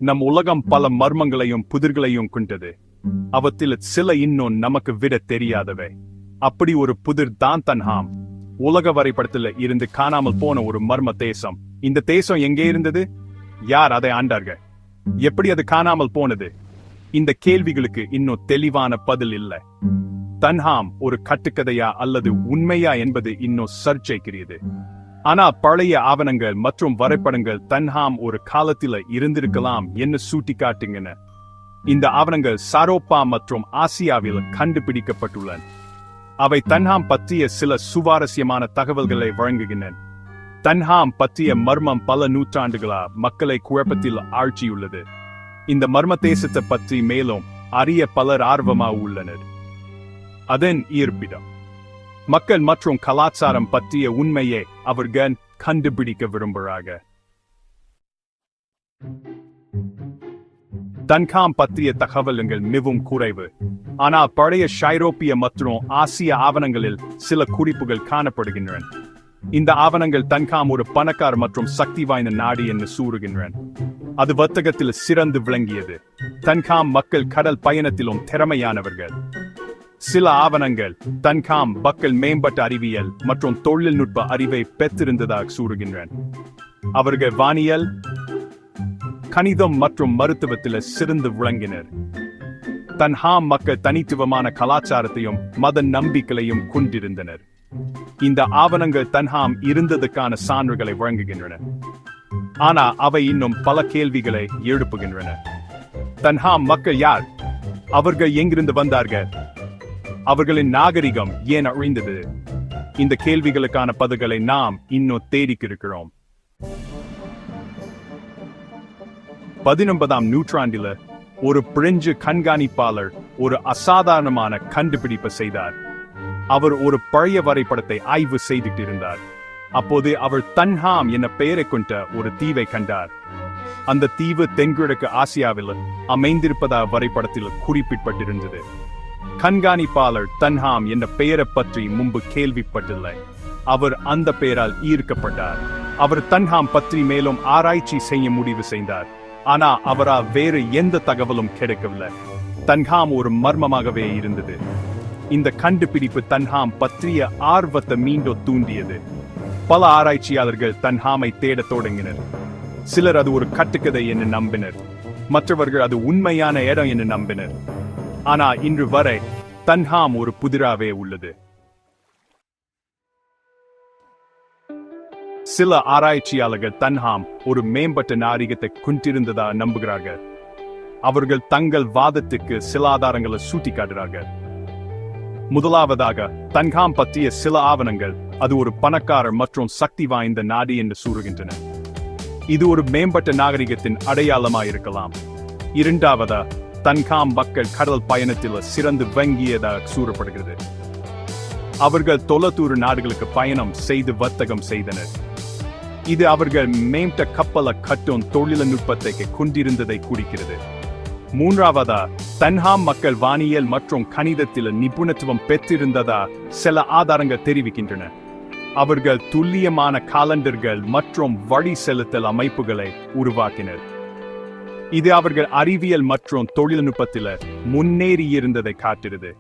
நம் உலகம் பல மர்மங்களையும் புதிர்களையும் கொண்டது. அவற்றில் சில இன்னும் நமக்கு விட தெரியாதவை. அப்படி ஒரு புதிர் தான் தன்ஹாம். உலக வரைபடத்தில் இருந்து காணாமல் போன ஒரு மர்ம தேசம். இந்த தேசம் எங்கே இருந்தது? யார் அதை ஆண்டார்கள்? எப்படி அது காணாமல் போனது? இந்த கேள்விகளுக்கு இன்னும் தெளிவான பதில் இல்லை. தன்ஹாம் ஒரு கட்டுக்கதையா அல்லது உண்மையா என்பது இன்னும் சர்ச்சைக்குரியது. ஆனா பழைய ஆவணங்கள் மற்றும் வரைபடங்கள் தன்ஹாம் ஒரு காலத்தில இருந்திருக்கலாம் என்று சுட்டி காட்டுகின்றன. இந்த ஆவணங்கள் சாரோப்பா மற்றும் ஆசியாவில் கண்டுபிடிக்கப்பட்டுள்ளன. அவை தன்ஹாம் பற்றிய சில சுவாரஸ்யமான தகவல்களை வழங்குகின்றன. தன்ஹாம் பற்றிய மர்மம் பல நூற்றாண்டுகளா மக்களை குழப்பத்தில் ஆழ்த்தியுள்ளது. இந்த மர்ம தேசத்தை பற்றி மேலும் அறிய பலர் ஆர்வமாக உள்ளனர். அதன் ஈர்ப்பிடம், மக்கள் மற்றும் கலாச்சாரம் பற்றிய உண்மையை அவர்கள் கண்டுபிடிக்க விரும்புகிறார்கள். தன்ஹாம் பற்றிய தகவல்கள் மிகவும் குறைவு. ஆனால் பழைய ஐரோப்பிய மற்றும் ஆசிய ஆவணங்களில் சில குறிப்புகள் காணப்படுகின்றன. இந்த ஆவணங்கள் தன்ஹாம் ஒரு பணக்கார மற்றும் சக்தி வாய்ந்த நாடு என்று கூறுகின்றன. அது வர்த்தகத்தில் சிறந்து விளங்கியது. தன்ஹாம் மக்கள் கடல் பயணத்திலும் திறமையானவர்கள். சில ஆவணங்கள் தன்ஹாம் மக்கள் மேம்பட்ட அறிவியல் மற்றும் தொழில்நுட்ப அறிவை பெற்றிருந்ததாக கூறுகின்றன. அவர்கள் வானியல், கணிதம் மற்றும் மருத்துவத்தில் சிறந்து விளங்கினர். தன்ஹாம் மக்கள் தனித்துவமான கலாச்சாரத்தையும் மத நம்பிக்கைகளையும் கொண்டிருந்தனர். இந்த ஆவணங்கள் தன்ஹாம் இருந்ததற்கான சான்றுகளை வழங்குகின்றன. ஆனா அவை இன்னும் பல கேள்விகளை எழுப்புகின்றன. தன்ஹாம் மக்கள் யார்? அவர்கள் எங்கிருந்து வந்தார்கள்? அவர்களின் நாகரிகம் ஏன் அழிந்தது? இந்த கேள்விகளுக்கான பதில்களை நாம் இன்னும் தேடிக்கிருக்கிறோம். 19ஆம் நூற்றாண்டில் ஒரு பிரெஞ்சு கண்காணிப்பாளர் ஒரு அசாதாரணமான கண்டுபிடிப்பை செய்தார். அவர் ஒரு பழைய வரைபடத்தை ஆய்வு செய்துட்டு இருந்தார். அப்போது அவர் தன்ஹாம் என்ற பெயரை கொண்ட ஒரு தீவை கண்டார். அந்த தீவு தென்கிழக்கு ஆசியாவில் அமைந்திருப்பதாக வரைபடத்தில் குறிப்பிடப்பட்டிருந்தது. கண்காணிப்பாளர் தன்ஹாம் என்ற பெயரை பற்றி முன்பு கேள்விப்பட்டில்லை. அவர் அந்த பெயரால் ஈர்க்கப்பட்டார். அவர் தன்ஹாம் பற்றி மேலும் ஆராய்ச்சி செய்ய முடிவு செய்தார். ஆனா அவரால் வேறு எந்த தகவலும் கிடைக்கவில்லை. தன்ஹாம் ஒரு மர்மமாகவே இருந்தது. இந்த கண்டுபிடிப்பு தன்ஹாம் பற்றிய ஆர்வத்தை மீண்டும் தூண்டியது. பல ஆராய்ச்சியாளர்கள் தன்ஹாமை தேடத் தொடங்கினர். சிலர் அது ஒரு கட்டுக்கதை என்று நம்பினர். மற்றவர்கள் அது உண்மையான இடம் என்று நம்பினர். ஆனா இன்று வரை தன்ஹாம் ஒரு புதிராவே உள்ளது. சில ஆராய்ச்சியாளர்கள் தன்ஹாம் ஒரு மேம்பட்ட நாகரிகத்தை கொண்டிருந்ததா நம்புகிறார்கள். அவர்கள் தங்கள் வாதத்துக்கு சில ஆதாரங்களை சுட்டிக்காட்டுகிறார்கள். முதலாவதாக தன்ஹாம் பற்றிய சில ஆவணங்கள் அது ஒரு பணக்காரர் மற்றும் சக்தி வாய்ந்த நாடு என்று கூறுகின்றன. இது ஒரு மேம்பட்ட நாகரிகத்தின் அடையாளமாயிருக்கலாம். இரண்டாவதா தன்ஹாம் மக்கள் கடல் பயணத்தில் சிறந்து விளங்கியதாக கூறப்படுகிறது. அவர்கள் தொலைதூர நாடுகளுக்கு பயணம் செய்து வர்த்தகம் செய்தனர். இது அவர்கள் மேம்பட்ட கப்பலை கட்டும் தொழில்நுட்பத்தை கொண்டிருந்ததை குறிக்கிறது. மூன்றாவதா தன்ஹாம் மக்கள் வானியல் மற்றும் கணிதத்தில் நிபுணத்துவம் பெற்றிருந்ததா சில ஆதாரங்கள் தெரிவிக்கின்றன. அவர்கள் துல்லியமான காலண்டர்கள் மற்றும் வழி செலுத்தல் அமைப்புகளை உருவாக்கினர். இது அவர்கள் அறிவியல் மற்றும் தொழில்நுட்பத்தில் முன்னேறியிருந்ததை காட்டுகிறது.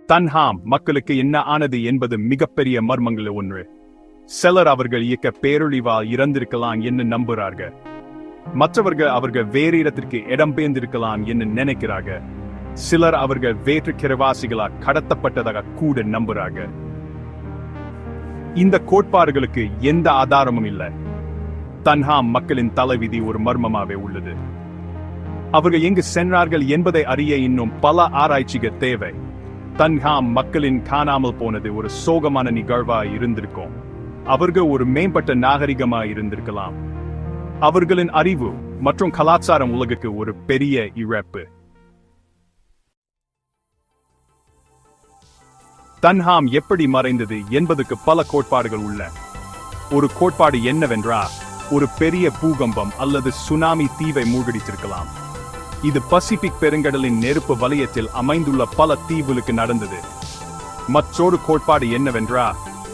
தன்ஹாம் மக்களுக்கு என்ன ஆனது என்பது மிகப்பெரிய மர்மங்கள் ஒன்று. சிலர் அவர்கள் இயக்க பேரழிவால் இறந்திருக்கலாம் என்று நம்புகிறார்கள். மற்றவர்கள் அவர்கள் வேறு இடத்திற்கு இடம்பெயர்ந்திருக்கலாம் என்று நினைக்கிறார்கள். சிலர் அவர்கள் வேற்று கிரவாசிகளால் கடத்தப்பட்டதாக கூட நம்புகிறார்கள். இந்த கோட்பாடுகளுக்கு எந்த ஆதாரமும் இல்லை. தன்ஹாம் மக்களின் தலைவிதி ஒரு மர்மமாவே உள்ளது. அவர்கள் எங்கு சென்றார்கள் என்பதை அறிய இன்னும் பல ஆராய்ச்சிகள் தேவை. தன்ஹாம் மக்களின் காணாமல் போனது ஒரு சோகமான நிகழ்வாய் இருந்திருக்கும். அவர்கள் ஒரு மேம்பட்ட நாகரிகமாய் இருந்திருக்கலாம். அவர்களின் அறிவு மற்றும் கலாச்சாரம் உலகுக்கு ஒரு பெரிய இழப்பு. தன்ஹாம் எப்படி மறைந்தது என்பதற்கு பல கோட்பாடுகள் உள்ளன. ஒரு கோட்பாடு என்னவென்றால், ஒரு பெரிய பூகம்பம் அல்லது சுனாமி தீவை மூழ்கடித்திருக்கலாம். இது பசிபிக் பெருங்கடலின் நெருப்பு வலயத்தில் அமைந்துள்ள பல தீவுகளுக்கு நடந்தது. மற்றொரு கோட்பாடு என்னவென்றால்,